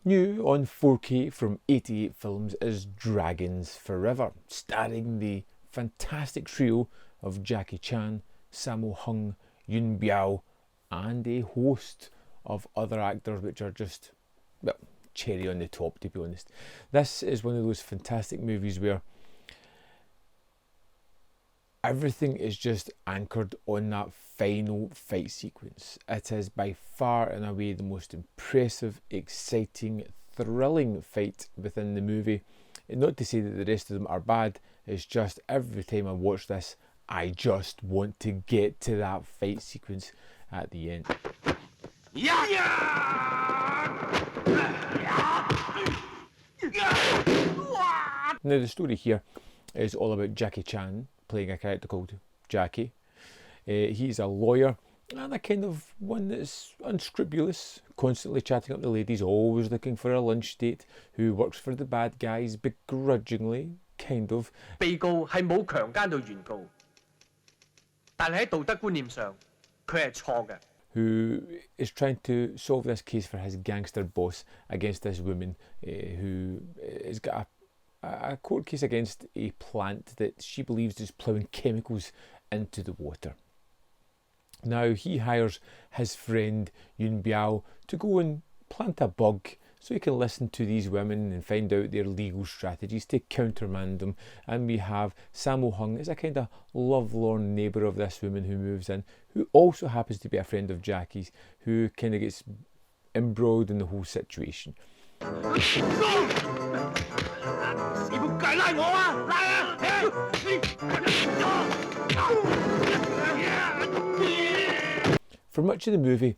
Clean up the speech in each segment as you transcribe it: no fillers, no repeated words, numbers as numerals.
New on 4K from 88 Films is Dragons Forever, starring the fantastic trio of Jackie Chan, Sammo Hung, Yuen Biao, and a host of other actors which are just, well, cherry on the top, to be honest. This is one of those fantastic movies where everything is just anchored on that final fight sequence. It is by far and away the most impressive, exciting, thrilling fight within the movie. Not to say that the rest of them are bad, it's just every time I watch this, I just want to get to that fight sequence at the end. Now the story here is all about Jackie Chan playing a character called Jackie. He's a lawyer and a kind of one that's unscrupulous, constantly chatting up the ladies, always looking for a lunch date, who works for the bad guys begrudgingly, kind of. 被告係冇強姦到原告，但係喺道德觀念上，佢係錯嘅。 Who is trying to solve this case for his gangster boss against this woman who has got a court case against a plant that she believes is ploughing chemicals into the water. Now he hires his friend Yuen Biao to go and plant a bug so he can listen to these women and find out their legal strategies to countermand them. And we have Sammo Hung as a kind of lovelorn neighbour of this woman who moves in, who also happens to be a friend of Jackie's, who kind of gets embroiled in the whole situation. For much of the movie,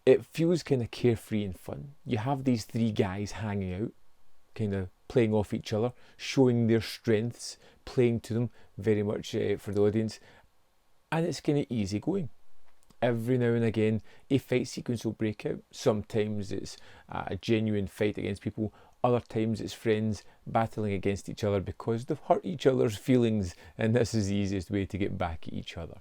it feels kind of carefree and fun. You have these three guys hanging out, kind of playing off each other, showing their strengths, playing to them very much for the audience, and it's kind of easy going. Every now and again, a fight sequence will break out. Sometimes it's a genuine fight against people. Other times it's friends battling against each other because they've hurt each other's feelings, and this is the easiest way to get back at each other.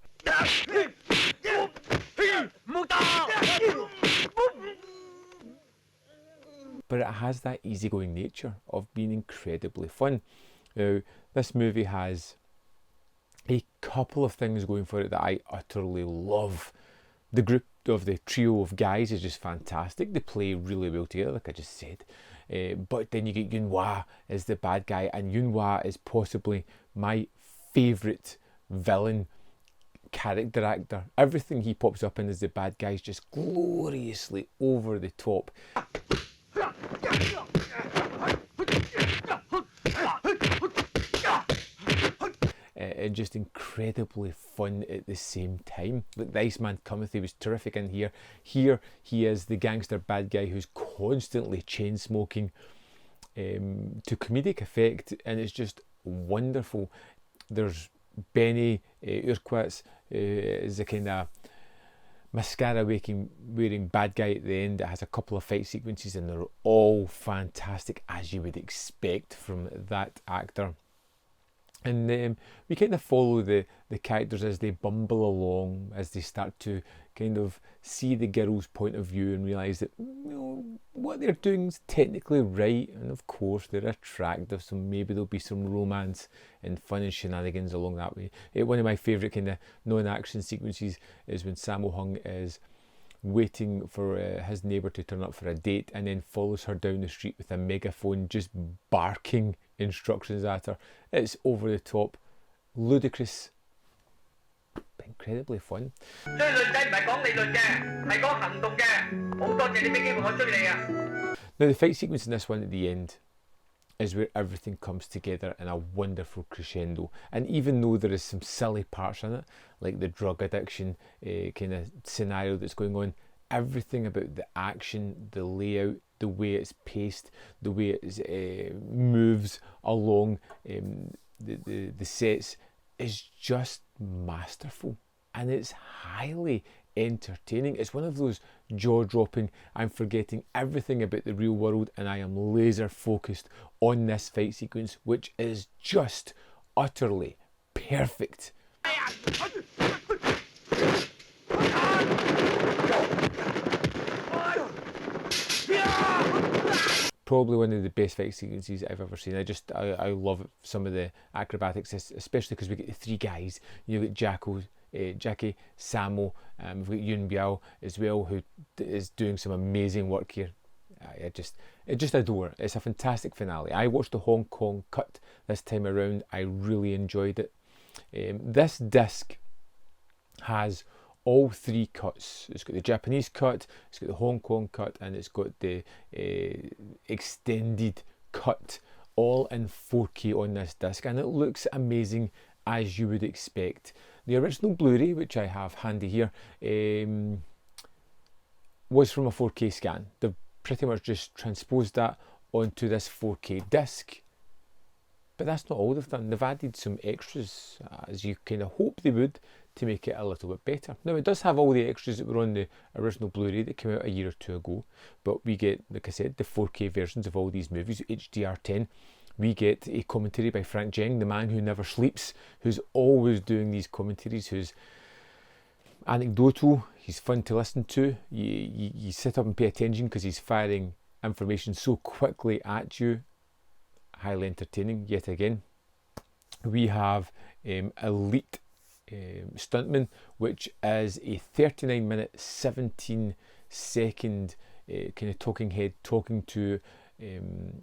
But it has that easygoing nature of being incredibly fun. Now, this movie has a couple of things going for it that I utterly love. The group of the trio of guys is just fantastic. They play really well together, like I just said. But then you get Yuen Wah as the bad guy, and Yuen Wah is possibly my favourite villain character actor. Everything he pops up in as the bad guy is just gloriously over the top. And just incredibly fun at the same time. Like the Iceman Cometh, he was terrific in here. Here he is the gangster bad guy who's constantly chain smoking to comedic effect, and it's just wonderful. There's Benny Urquhart is a kind of mascara wearing bad guy at the end that has a couple of fight sequences, and they're all fantastic as you would expect from that actor. And we kind of follow the characters as they bumble along, as they start to kind of see the girl's point of view and realise that, you know, what they're doing is technically right, and of course they're attractive, so maybe there'll be some romance and fun and shenanigans along that way. One of my favourite kind of non-action sequences is when Sammo Hung is waiting for his neighbour to turn up for a date, and then follows her down the street with a megaphone just barking instructions at her. It's over the top, ludicrous, but incredibly fun. Now the fight sequence in this one at the end is where everything comes together in a wonderful crescendo, and even though there is some silly parts in it, like the drug addiction kind of scenario that's going on, everything about the action, the layout, the way it's paced, the way it moves along the sets is just masterful, and it's highly entertaining. It's one of those jaw-dropping, I'm forgetting everything about the real world and I am laser focused on this fight sequence, which is just utterly perfect. probably one of the best fight sequences I've ever seen. I love some of the acrobatics, especially because we get the three guys. You've got Jackie, Samo, we've got Yun Biao as well, who is doing some amazing work here. I just adore it. It's a fantastic finale. I watched the Hong Kong cut this time around. I really enjoyed it. This disc has all three cuts. It's got the Japanese cut, it's got the Hong Kong cut, and it's got the extended cut, all in 4K on this disc, and it looks amazing as you would expect. The original Blu-ray, which I have handy here, was from a 4K scan. They've pretty much just transposed that onto this 4K disc. But that's not all they've done. They've added some extras, as you kind of hope they would, to make it a little bit better. Now, it does have all the extras that were on the original Blu-ray that came out a year or two ago, but we get, like I said, the 4K versions of all these movies, HDR10. We get a commentary by Frank Zheng, the man who never sleeps, who's always doing these commentaries, who's anecdotal, he's fun to listen to. You sit up and pay attention because he's firing information so quickly at you. Highly entertaining, yet again. We have Elite Stuntman, which is a 39-minute, 17-second kind of talking head talking to,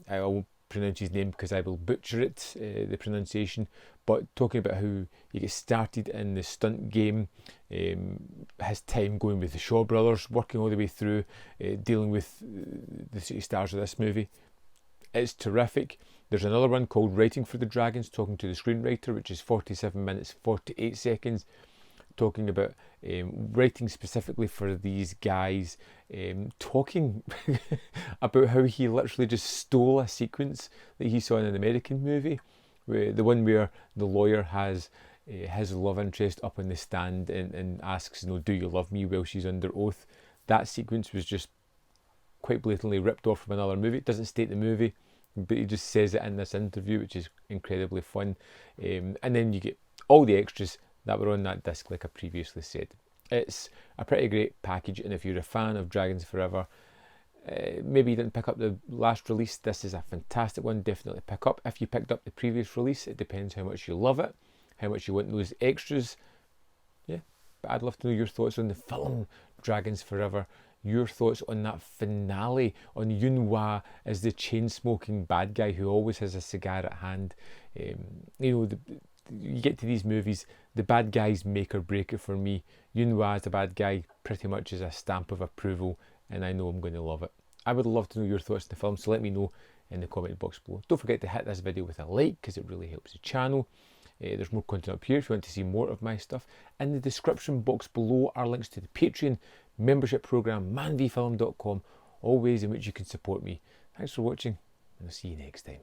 I won't pronounce his name because I will butcher it, the pronunciation, but talking about how he gets started in the stunt game, his time going with the Shaw Brothers, working all the way through, dealing with the city stars of this movie. It's terrific. There's another one called Writing for the Dragons, talking to the screenwriter, which is 47 minutes, 48 seconds, talking about writing specifically for these guys, talking about how he literally just stole a sequence that he saw in an American movie, the one where the lawyer has his love interest up on the stand and asks, do you love me, while she's under oath. That sequence was just quite blatantly ripped off from another movie. It doesn't state the movie, but he just says it in this interview, which is incredibly fun. And then you get all the extras that were on that disc, like I previously said. It's a pretty great package, and if you're a fan of Dragons Forever, maybe you didn't pick up the last release, this is a fantastic one. Definitely pick up. If you picked up the previous release, it depends how much you love it, how much you want those extras. Yeah, but I'd love to know your thoughts on the film Dragons Forever. Your thoughts on that finale, on Yun Hua as the chain-smoking bad guy who always has a cigar at hand. You get to these movies, the bad guys make or break it for me. Yun Hua as a bad guy pretty much is a stamp of approval, and I know I'm going to love it. I would love to know your thoughts on the film, so let me know in the comment box below. Don't forget to hit this video with a like, because it really helps the channel. There's more content up here if you want to see more of my stuff. In the description box below are links to the Patreon membership program, manvfilm.com, all ways in which you can support me. Thanks for watching, and I'll see you next time.